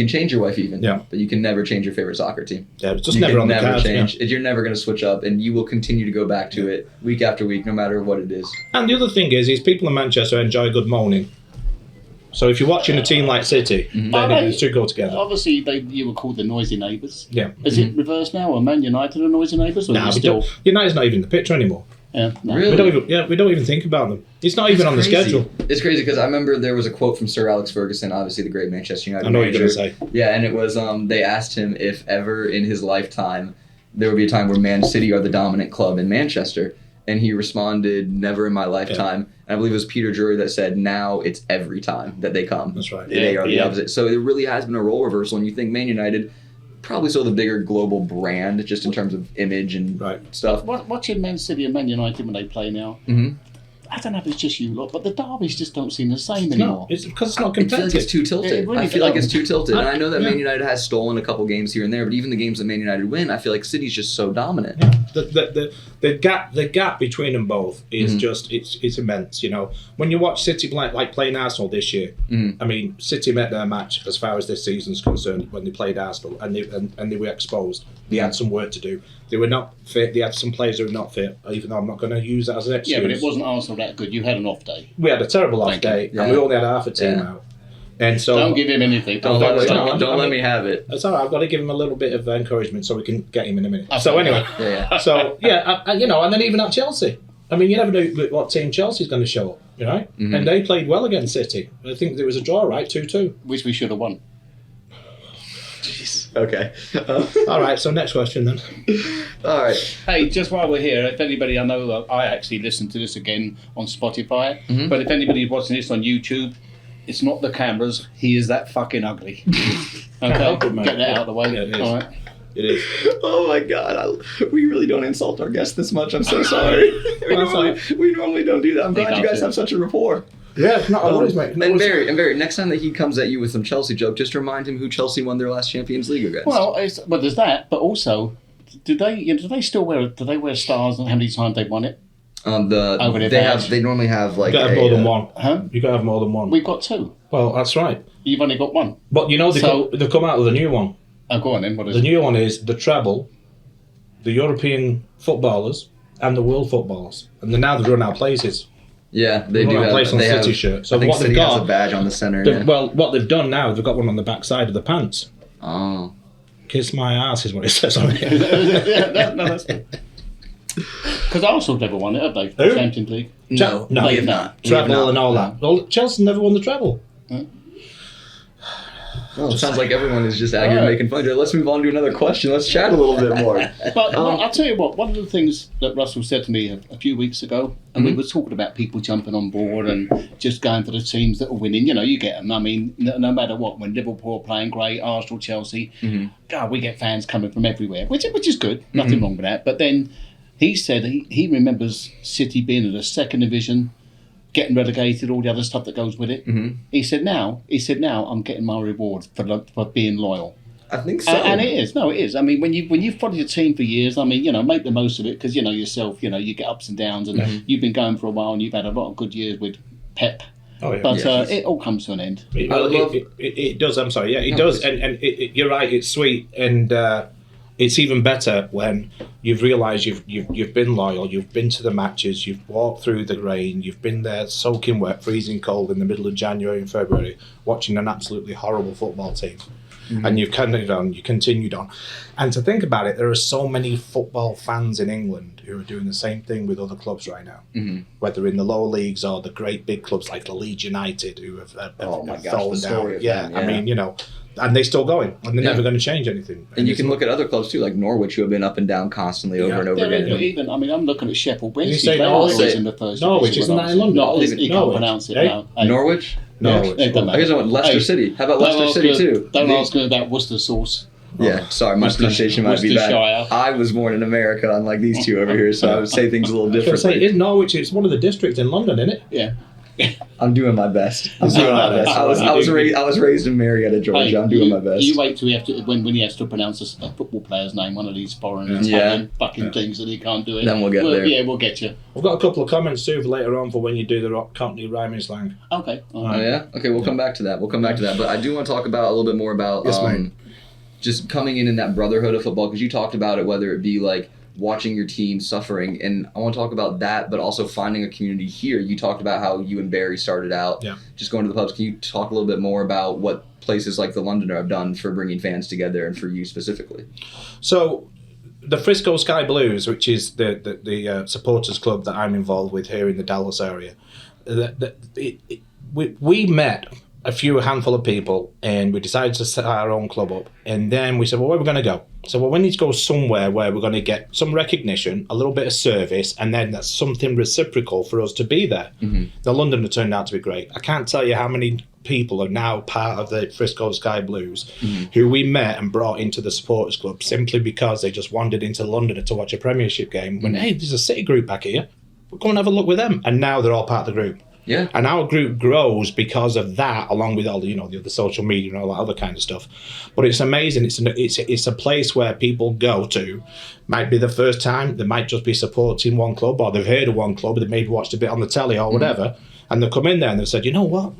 change your wife even. Yeah. But you can never change your favorite soccer team. Yeah, it's just never on the cards. You're never going to switch up, and you will continue to go back to it week after week, no matter what it is. And the other thing is people in Manchester enjoy good moaning. So if you're watching a team like City, then it should go together. Obviously, you were called the noisy neighbours. Yeah. Is it reversed now? Are Man United the noisy neighbours? United's not even in the picture anymore. Yeah, no. Really? We don't even think about them. It's not even on the schedule. It's crazy because I remember there was a quote from Sir Alex Ferguson, obviously the great Manchester United manager. I know what you're going to say. Yeah, and it was they asked him if ever in his lifetime there would be a time where Man City are the dominant club in Manchester, and he responded, "Never in my lifetime." Yeah. And I believe it was Peter Drury that said, "Now it's every time that they come." That's right. They are the opposite. So it really has been a role reversal, and you think Man United. Probably still the bigger global brand, just in terms of image and stuff. Watching Man City and Man United when they play now, I don't know if it's just you lot, but the derbies just don't seem the same anymore. It's because it's not I feel competitive. like it's too tilted. Really I feel like it's too tilted. And I know that Yeah. Man United has stolen a couple games here and there, but even the games that Man United win, I feel like City's just so dominant. Yeah. The gap between them both is just it's immense. You know, when you watch City like playing Arsenal this year, I mean, City met their match as far as this season's concerned when they played Arsenal, and they were exposed. They had some work to do. They were not fit. They had some players who were not fit. Even though I'm not going to use that as an excuse. Yeah, but it wasn't Arsenal that good. You had an off day. We had a terrible off Thank you. day, Yeah. and we only had half a team Yeah. out. And so Don't give him anything. Don't let me have it. It's all right. I've got to give him a little bit of encouragement so we can get him in a minute. Okay. So anyway, Yeah. so yeah, you know, and then even at Chelsea, I mean, you never know what team Chelsea's going to show up, you know. And they played well against City. I think there was a draw, right, 2-2. Which we should have won. Okay. All right. So next question then. All right. Hey, just while we're here, if anybody, I know I actually listened to this again on Spotify, but if anybody's watching this on YouTube, it's not the cameras. He is that fucking ugly. Okay, get that out of the way. Yeah, it is. All right. It is. Oh my God, we really don't insult our guests this much. I'm so sorry. we normally don't do that. I'm glad you guys have such a rapport. Yeah, it's not always, mate. And Barry, next time that he comes at you with some Chelsea joke, just remind him who Chelsea won their last Champions League against. Well, there's that, but also, do they still wear stars and how many times they've won it? Over their badge. They normally have like You got to have more than one. Huh? You got to have more than one. We've got two. Well, that's right. You've only got one. But you know they've come out with a new one. Oh, go on then. What is The it? new one is the treble, the European footballers, and the world footballers. And now they've run out of places. Yeah, they do Run out of have. place on They City have. shirt. So I think what they've City has got, a badge on the center. they've- Yeah. well, what they've done now, they've got one on the back side of the pants. Oh. Kiss my ass is what it says on it. Yeah, no, that's good. Because Arsenal never won it, have they? Who? Champions League. No, No, we you've have not. We have Treble not. and all that. Well, Chelsea never won the treble. Well, it sounds like everyone is just out here making fun of it. Let's move on to another question. Let's chat a little bit more. But I'll tell you what, one of the things that Russell said to me a few weeks ago, and we were talking about people jumping on board and just going for the teams that are winning. You know, you get them. I mean, no matter what, when Liverpool are playing great, Arsenal, Chelsea, God, we get fans coming from everywhere, which is good. Nothing wrong with that. But then he said he remembers City being in the second division, getting relegated, all the other stuff that goes with it. He said, now I'm getting my reward for being loyal. I think so. And it is. No, it is. I mean, when you follow your team for years, I mean, you know, make the most of it because, you know, yourself, you know, you get ups and downs and you've been going for a while and you've had a lot of good years with Pep. Oh, yeah. But it all comes to an end. It does. I'm sorry. Yeah, it does. And you're right. It's sweet, and it's even better when you've realised you've been loyal. You've been to the matches. You've walked through the rain. You've been there, soaking wet, freezing cold in the middle of January and February, watching an absolutely horrible football team. And you've continued on. And to think about it, there are so many football fans in England who are doing the same thing with other clubs right now, whether in the lower leagues or the great big clubs like the Leeds United, who have Oh my gosh, fallen the story down. of Yeah, them, I mean, you know, and they're still going, and they're never going to change anything. And you can look at other clubs too, like Norwich, who have been up and down constantly over and over again. Even, I mean, I'm looking at Sheffield You Wednesday. say They're Norwich? always in the first Norwich, division isn't with that in London? Norwich, you can't Norwich. pronounce it Hey? now. Hey. Norwich? Norwich. It doesn't I guess I went Leicester Hey, City. How about don't Leicester ask City me- too? Don't ask me about Worcester sauce. Yeah, sorry, my pronunciation might be bad. Worcestershire. I was born in America, unlike these two over here, so I would say things a little I was gonna say, differently. in Norwich, it's one of the districts in London, isn't it? Yeah. I'm doing my best. I was raised in Marietta, Georgia. Hey, I'm doing my best. You wait till we have to when he has to pronounce a football player's name, one of these foreign Italian fucking things that he can't do it. Then we'll get there. Yeah, we'll get you. We've got a couple of comments too for later on for when you do the Cockney rhyming slang. Okay. All Oh right. yeah. Okay, we'll come back to that. But I do want to talk about a little bit more about Yes, mate. just coming in that brotherhood of football, because you talked about it, whether it be like watching your team suffering, and I want to talk about that, but also finding a community here. You talked about how you and Barry started out just going to the pubs. Can you talk a little bit more about what places like the Londoner have done for bringing fans together and for you specifically? So, the Frisco Sky Blues, which is the supporters club that I'm involved with here in the Dallas area, we met a handful of people, and we decided to set our own club up. And then we said, well, where are we going to go? So, well, we need to go somewhere where we're going to get some recognition, a little bit of service, and then that's something reciprocal for us to be there. The Londoner turned out to be great. I can't tell you how many people are now part of the Frisco Sky Blues who we met and brought into the supporters club simply because they just wandered into London to watch a Premiership game. When, hey, there's a City group back here. go and have a look with them. And now they're all part of the group. Yeah. And our group grows because of that, along with all the, the other social media and all that other kind of stuff. But it's amazing. It's a place where people go to. Might be the first time. They might just be supporting one club, or they've heard of one club. They maybe watched a bit on the telly or whatever. And they've come in there and they've said, you know what?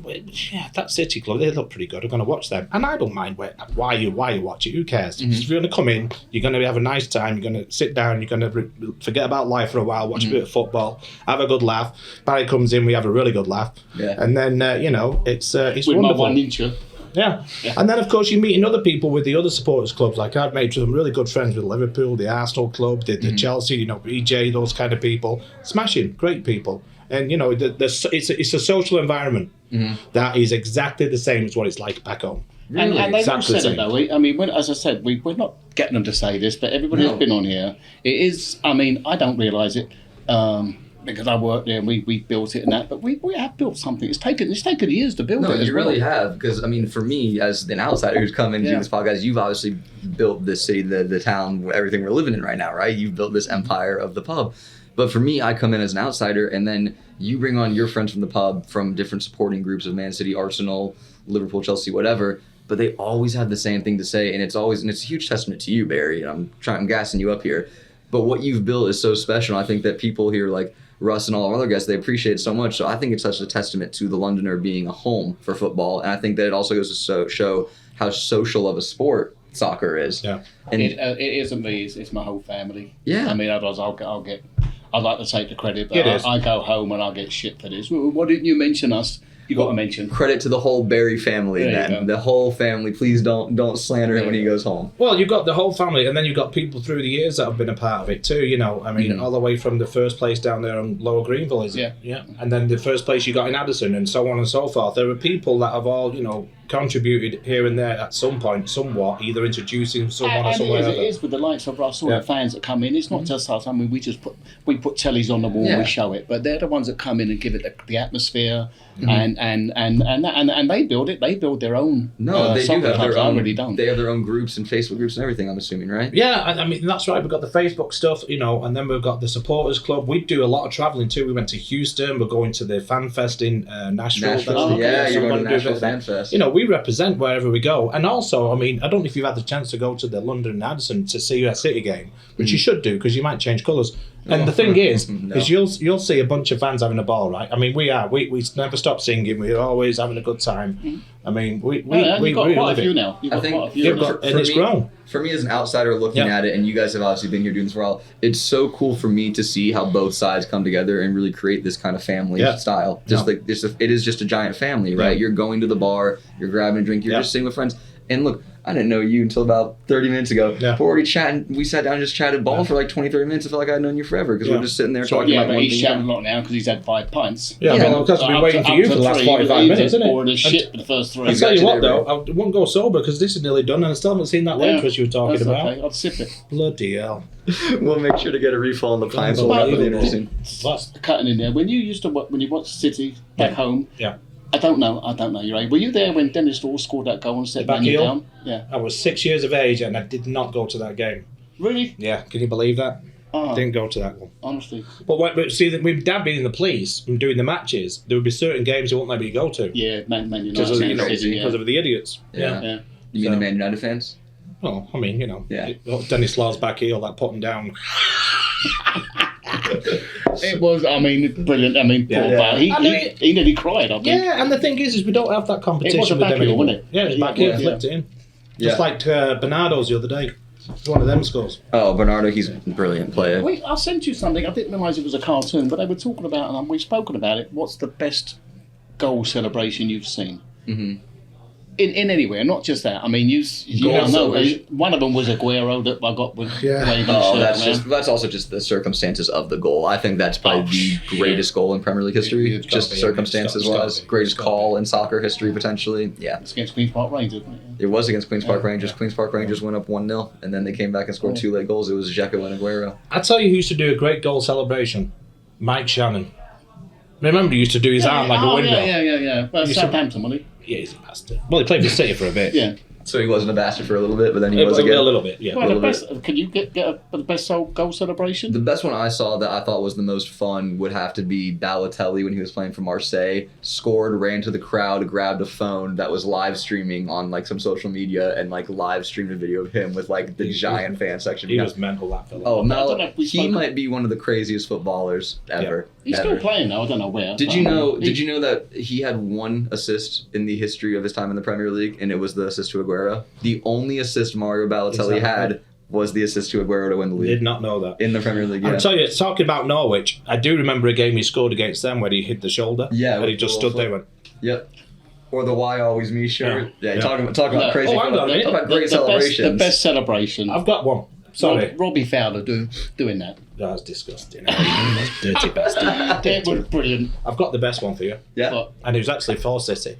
Yeah, that City club, they look pretty good. I'm going to watch them. And I don't mind why you watch it. Who cares? If you're going to come in, you're going to have a nice time. You're going to sit down. You're going to forget about life for a while, watch a bit of football, have a good laugh. Barry comes in, we have a really good laugh. Yeah. And then, it's with wonderful. my 1 incher. Yeah. And then, of course, you're meeting other people with the other supporters clubs. Like, I've made some really good friends with Liverpool, the Arsenal club, the Chelsea, EJ, those kind of people. Smashing, great people. And, it's a social environment that is exactly the same as what it's like back home. Really? And they've exactly said it, though. I mean, as I said, we're not getting them to say this, but everybody who's been on here, it is, I mean, I don't realise it because I worked there and we built it and that, but we have built something. It's taken years to build it. No, you really have. Because, I mean, for me, as an outsider who's come into this podcast, you've obviously built this city, the town, everything we're living in right now, right? You've built this empire of the pub. But for me, I come in as an outsider, and then you bring on your friends from the pub from different supporting groups of Man City, Arsenal, Liverpool, Chelsea, whatever. But they always have the same thing to say, and it's a huge testament to you, Barry. I'm gassing you up here. But what you've built is so special. I think that people here, like Russ and all our other guests, they appreciate it so much. So I think it's such a testament to the Londoner being a home for football, and I think that it also goes to show how social of a sport soccer is. Yeah, and it isn't me. It's my whole family. Yeah, I mean, otherwise I'd like to take the credit, but I go home and I get shit for this. Why didn't you mention us? You got to mention. Credit to the whole Barry family, then. The whole family. Please don't slander him when he goes home. Well, you've got the whole family, and then you've got people through the years that have been a part of it too. I mean, all the way from the first place down there on Lower Greenville, is it? Yeah. And then the first place you got in Addison, and so on and so forth. There are people that have all, contributed here and there at some point, somewhat, either introducing someone or somewhere. It is with the likes of Russell, the fans that come in. It's not just us. I mean, we put tellies on the wall, and we show it, but they're the ones that come in and give it the atmosphere, and they build it. They build their own. No, they do have their own. I really don't. They have their own groups and Facebook groups and everything. I'm assuming, right? Yeah, I mean that's right. We've got the Facebook stuff, and then we've got the supporters club. We do a lot of travelling too. We went to Houston. We're going to the Fan Fest in Nashville. You're going to Nashville Fan Fest. We represent wherever we go. And also, I mean, I don't know if you've had the chance to go to the London Addison to see a City game, which you should do because you might change colours. And the thing is you'll see a bunch of fans having a ball, right? I mean, we never stop singing. We're always having a good time. I mean, we got quite a few now. And it's grown. For me, as an outsider looking at it, and you guys have obviously been here doing this for a while, it's so cool for me to see how both sides come together and really create this kind of family style. Like this, it is just a giant family, right? You're going to the bar, you're grabbing a drink, you're just sitting with friends. And look, I didn't know you until about 30 minutes ago. Yeah. We're already chatting. We sat down and just chatted ball for like 20, 30 minutes. I felt like I'd known you forever because we're just sitting there talking about one thing. He's chatting a lot now because he's had 5 pints. Yeah, well, because I've been waiting for you for the last 45 minutes, isn't it? Bored as shit for the first 3. I'll tell you what, though, I won't go sober because this is nearly done and I still haven't seen that waitress you were talking about. Okay. I'll sip it. Bloody hell. We'll make sure to get a refill on the pints. That'll be interesting. Cutting in there. When you watched City back home, I don't know, you're right. Were you there when Dennis Law scored that goal and set Man U down? Yeah. I was 6 years of age and I did not go to that game. Really? Yeah, can you believe that? Didn't go to that one. Honestly. But see, with Dad being in the police and doing the matches, there would be certain games he won't let me go to. Yeah, Man United. Because of the idiots. Yeah. You mean the Man United fans? Well, I mean, Dennis Law's back heel, that putting down. It was, I mean, brilliant. I mean, poor Val. He nearly cried, I think. Yeah, and the thing is we don't have that competition with them anymore. Wasn't it? Yeah, it was back heel, flipped it in. Just like Bernardo's the other day. One of them scores. Oh, Bernardo, he's a brilliant player. Wait, I sent you something. I didn't realise it was a cartoon, but they were talking about, and we've spoken about it, what's the best goal celebration you've seen? Mm-hmm. In anywhere, not just that. I mean, you don't know. One of them was Aguero that I got with waving that's also just the circumstances of the goal. I think that's probably the greatest goal in Premier League history. Just circumstances-wise, greatest call in soccer history potentially. Yeah, it's against Queens Park Rangers. It was against Queens Park Rangers. Queens Park Rangers went up 1-0, and then they came back and scored 2 late goals. It was Dzeko and Aguero. I tell you, who used to do a great goal celebration, Mike Shannon. Remember, he used to do his arm like a window. Yeah. Well, Southampton, wasn't he? Yeah, he's a bastard. Well, he played for City for a bit. Yeah. So he wasn't a bastard for a little bit, but then he was again. again. A little bit, yeah. Well, can you get the best goal celebration? The best one I saw that I thought was the most fun would have to be Balotelli when he was playing for Marseille. Scored, ran to the crowd, grabbed a phone that was live streaming on like some social media, and like live streamed a video of him with like the giant fan section. He was mental, that fella. Oh, Mel, he might be one of the craziest footballers ever. Yeah. He's still playing though. I don't know where. Did you know that he had one assist in the history of his time in the Premier League, and it was the assist to Aguero? The only assist Mario Balotelli had was the assist to Aguero to win the league. Did not know that. In the Premier League, yeah. I'll tell you, talking about Norwich, I do remember a game he scored against them where he hit the shoulder. Yeah. And he just stood there and went... Yep. Or the Why Always Me shirt. Yeah, talking about crazy. Hang on a minute. Talking about great celebrations. The best celebration. I've got one. Sorry. Robbie Fowler doing that. That's disgusting. Dirty bastard. It was brilliant. I've got the best one for you. Yeah. And it was actually for City.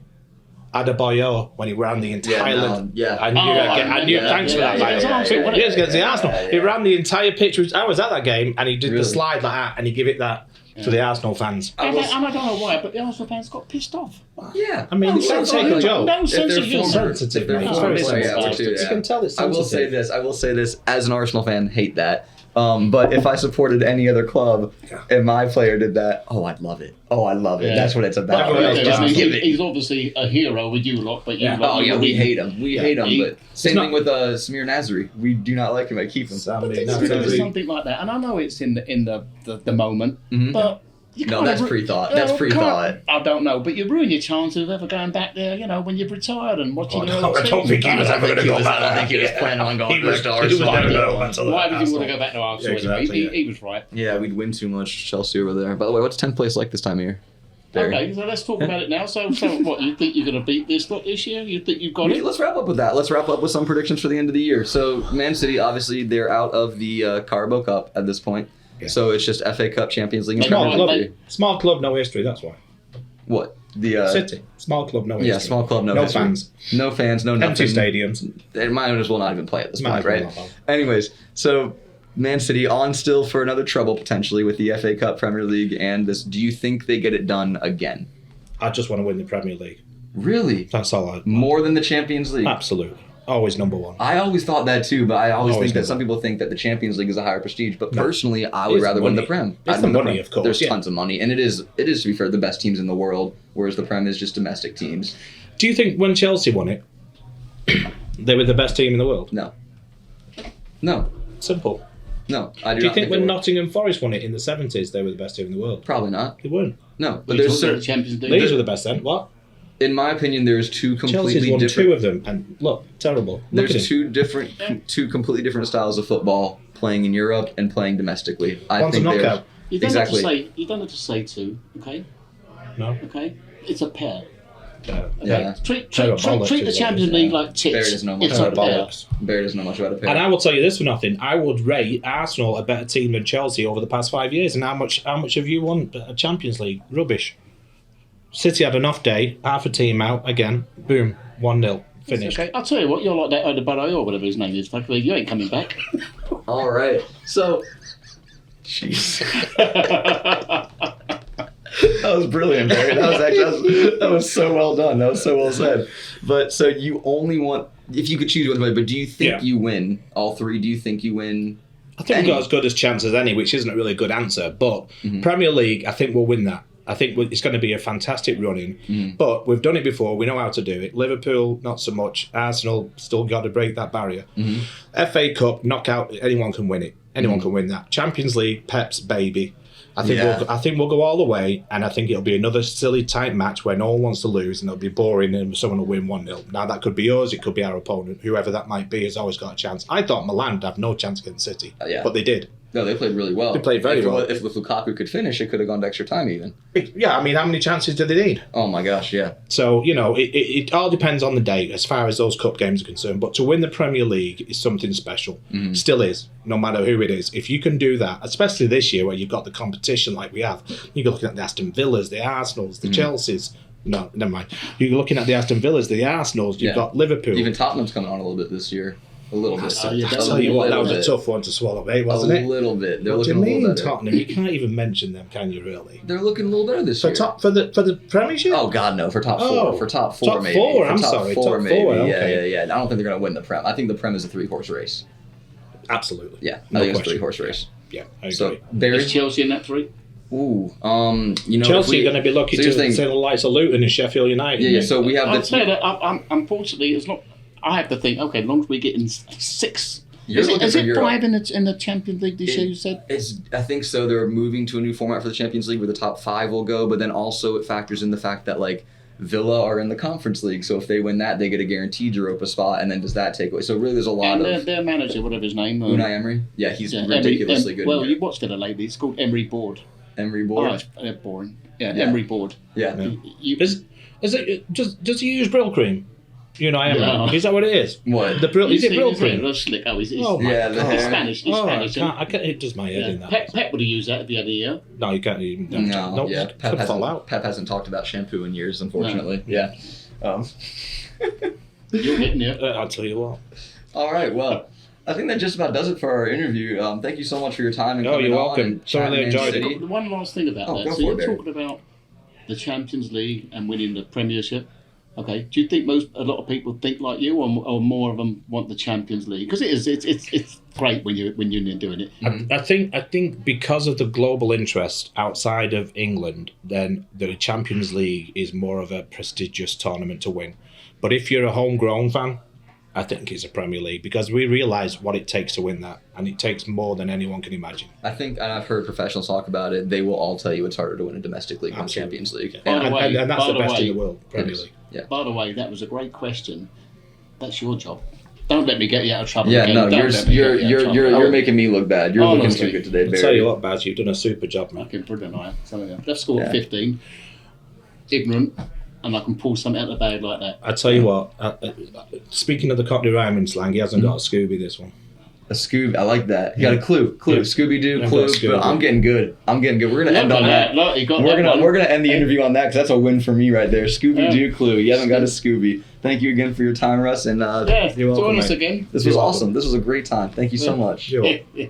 Adebayor, when he ran the entire length. Yeah. I knew. Thanks for that, mate. Yes, against the Arsenal. He ran the entire pitch. I was at that game, and he did the slide like that, and he gave it that to the Arsenal fans. And I don't know why, but the Arsenal fans got pissed off. Yeah. I mean, you can't take a joke. No sense of humour. Sensitive, mate. It's very sensitive. You can tell it's sensitive. I will say this, as an Arsenal fan, hate that. But if I supported any other club and my player did that, I'd love it. Yeah. That's what it's about. He's obviously a hero with you lot, but you lot... we hate him. We hate him, but same thing with Samir Nasri. We do not like him. I keep him. But there's something like that, and I know it's in the moment, but... that's pre-thought. That's pre-thought. I don't know, but you ruin your chances of ever going back there, when you've retired and watching your own I don't think he was ever going to go back. I think he was planning on going back to Arsenal. Why would you want to go back to Arsenal? He was right. Yeah, we'd win too much Chelsea over there. By the way, what's 10th place like this time of year? Okay, so let's talk about it now. So what, you think you're going to beat this lot this year? You think you've got it? Let's wrap up with that. Let's wrap up with some predictions for the end of the year. So, Man City, obviously, they're out of the Carabao Cup at this point. Yeah. So it's just FA Cup, Champions League, and Premier League. Small club, no history, that's why. What? The City. Small club, no history. Yeah, small club, no history. Fans. No fans, no nothing. Empty stadiums. They might as well not even play at this point, right? Anyways, so Man City on still for another trouble potentially with the FA Cup, Premier League, and this. Do you think they get it done again? I just want to win the Premier League. Really? That's all I want. More than the Champions League? Absolutely. Always number one. I always thought that too, but I always think that some people think that the Champions League is a higher prestige. But personally, I would rather win the Prem. It's the money, of course. There's tons of money, and it is to be fair, the best teams in the world, whereas the Prem is just domestic teams. Do you think when Chelsea won it, they were the best team in the world? No. Simple. No, I do. Do you think when Nottingham Forest won it in the 70s, they were the best team in the world? Probably not. They weren't. No, but there's certain Champions League. These were the best then. What? In my opinion, there's two completely Chelsea's won different. two of them, and look, terrible. There's two completely different styles of football playing in Europe and playing domestically. One's a knockout. You don't have to say two, okay? No. Okay, it's a pair. Yeah. Yeah. Treat the Champions League like tits. Barry doesn't know much It's about a pair. Barry doesn't know much about a pair. And I will tell you this for nothing. I would rate Arsenal a better team than Chelsea over the past 5 years. And how much have you won a Champions League? Rubbish. City had an off day, half a team out again. Boom, 1-0, finished. Okay, I'll tell you what, you're like that Adebayo or whatever his name is. You ain't coming back. All right, so, jeez, that was brilliant, Barry. That was so well done. That was so well said. But so you only want, if you could choose one, but do you think you win all three? Do you think you win? I think we've got as good a chance as any, which isn't a really good answer. But Premier League, I think we'll win that. I think it's going to be a fantastic run-in. But we've done it before. We know how to do it. Liverpool, not so much. Arsenal, still got to break that barrier. FA Cup, knockout, anyone can win it. Anyone can win that. Champions League, Pep's baby. I think we'll go all the way, and I think it'll be another silly tight match where no one wants to lose, and it'll be boring, and someone will win 1-0. Now, that could be us, it could be our opponent. Whoever that might be has always got a chance. I thought Milan would have no chance against City, but they did. No, they played really well. They played very well. If Lukaku could finish, it could have gone to extra time even. Yeah, I mean, how many chances did they need? Oh my gosh, yeah. So, it all depends on the day as far as those cup games are concerned. But to win the Premier League is something special. Still is, no matter who it is. If you can do that, especially this year where you've got the competition like we have, you're looking at the Aston Villas, the Arsenals, the Chelseas. No, never mind. You're looking at the Aston Villas, the Arsenals, you've got Liverpool. Even Tottenham's coming on a little bit this year. A little bit. I tell you what, that was a tough one to swallow, mate, wasn't it? A little bit. They're what looking do you a mean, little better. Tottenham? You can't even mention them, can you? Really? They're looking a little better this year. For the Premiership? Oh God, no! For top four. Oh, For top four, top maybe. four. For I'm top sorry. Four, Top maybe. four. Okay. Yeah. I don't think they're going to win the Prem. I think the Prem is a 3-horse race. Absolutely. Yeah, No I think it's a question. 3-horse race. Yeah, I agree. So Barry, Is Chelsea in that 3? ooh, you know, Chelsea are going to be lucky so to here's see the likes of Luton and Sheffield United. Yeah. So we have I'd the. say that unfortunately, it's not. I have to think. Okay, as long as we get in 6. You're looking Is for it Europe. 5 in the Champions League this year? You said. I think so. They're moving to a new format for the Champions League where the top 5 will go, but then also it factors in the fact that like Villa are in the Conference League, so if they win that, they get a guaranteed Europa spot, and then does that take away? So really, there's a lot and of their manager, whatever his name, Unai Emery. Yeah, he's ridiculously good. Well, you watched it lately. It's called Emery Board. Emery Oh, Board. it's boring. Yeah, Emery Board. Yeah. Is it does he use Brill cream? Emery. Yeah. Is that what it is? What? The Brill, is it Brill He's very cream? slick. Oh, he's Oh my Yeah, the God. hair. He's Spanish. He's Oh, Spanish. I can't, it does my head in that. Pep would have used that at the other year. No, you can't even. No, yeah. Could fall out. Pep hasn't talked about shampoo in years, unfortunately. Yeah. You're getting it. I'll tell you what. All right. Well, I think that just about does it for our interview. Thank you so much for your time and Oh, coming you're on welcome. and Thoroughly chatting Man enjoyed it. City. One last thing about Oh, that. go So for you're it, Barry. talking about the Champions League and winning the Premiership. Okay. Do you think a lot of people think like you, or more of them want the Champions League? Because it's great when you're doing it. I think because of the global interest outside of England, then the Champions League is more of a prestigious tournament to win. But if you're a homegrown fan, I think it's a Premier League because we realise what it takes to win that, and it takes more than anyone can imagine. I think, and I've heard professionals talk about it, they will all tell you it's harder to win a domestic league than Absolutely. Champions League. Yeah. By the way- And that's by the the best way, in the world, Premier League. Yeah. By the way, that was a great question. That's your job. Don't let me get you out of trouble. Yeah, again. no, Don't let me get you out of trouble. you're making me look bad. You're looking Honestly. too good today, I'll Barry. tell you what, Baz, you've done a super job, man. Fucking brilliant, I am. Telling you. Left school Yeah. at 15, ignorant, and I can pull something out of the bag like that. I tell you what, speaking of the Cockney rhyming slang, he hasn't got a Scooby this one. A Scooby, I like that. You got a clue. Yeah. Scooby-Doo, I've clue. got Scooby. But I'm getting good. We're gonna end on that. Look, you got We're that gonna one. we're gonna end the interview on that because that's a win for me right there. Scooby-Doo, Yeah. clue. You haven't got a Scooby. Thank you again for your time, Russ. And Yeah, You're welcome, join us mate. again. this was You're awesome. welcome. This was a great time. Thank you so much. You're welcome. Yeah.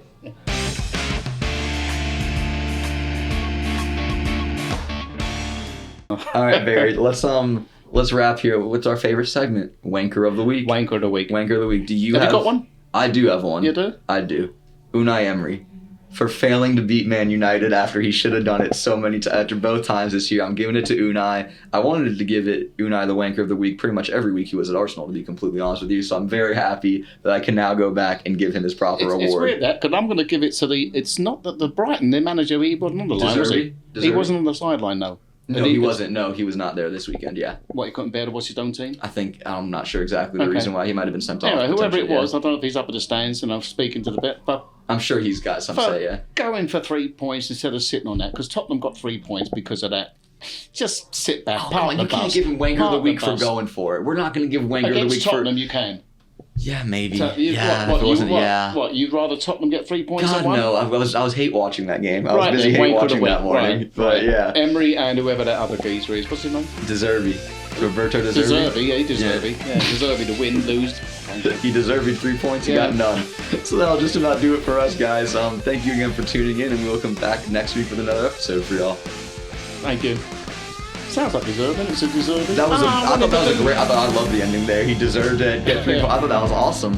All right, Barry. Let's wrap here. What's our favorite segment? Wanker of the week. Wanker of the week. Wanker of the week. Do you Have have? you got one? I do have one. You do? I do. Unai Emery. For failing to beat Man United after he should have done it so many times, after both times this year. I'm giving it to Unai. I wanted to give it Unai the Wanker of the week pretty much every week he was at Arsenal, to be completely honest with you. So I'm very happy that I can now go back and give him his proper award. It's weird that, because I'm going to give it to it's not that the Brighton, their manager, he wasn't on the line, was he? Deserved. He wasn't on the sideline, though. No, he wasn't. No, he was not there this weekend, yeah. What, he couldn't bear to watch his own team? I'm not sure exactly the Okay. reason why he might have been sent off. Anyway, whoever it potentially, was, yeah. I don't know if he's up at the stands and I'm speaking to the bit, but I'm sure he's got some for say, yeah. going for 3 points instead of sitting on that, because Tottenham got 3 points because of that. Just sit back. Oh, park come on, the you can't bus. give him Wanker of Park the week for bus. going for it. We're not going to give Wanker of the Against week Tottenham, for... you can. Yeah, maybe. So you, yeah, what, if it wasn't, you, what, yeah. what, you'd rather Tottenham get 3 points God, than one? no. I was hate watching that game. I was Right, busy then, hate Wanker of the watching that week. morning. Right, But right. yeah. Emery and whoever that other geezer is. What's his name? Deservy. Roberto Deservy. Deservy, yeah, Deservy. Yeah, Deservy to win, lose. He deserved 3 points. He Yeah. got none. So that'll just about do it for us, guys. Thank you again for tuning in, and we'll come back next week with another episode for y'all. Thank you. Sounds like deserving. It's a deserving. I thought that was a great. I loved the ending there. He deserved it. Get 3 Yeah. I thought that was awesome.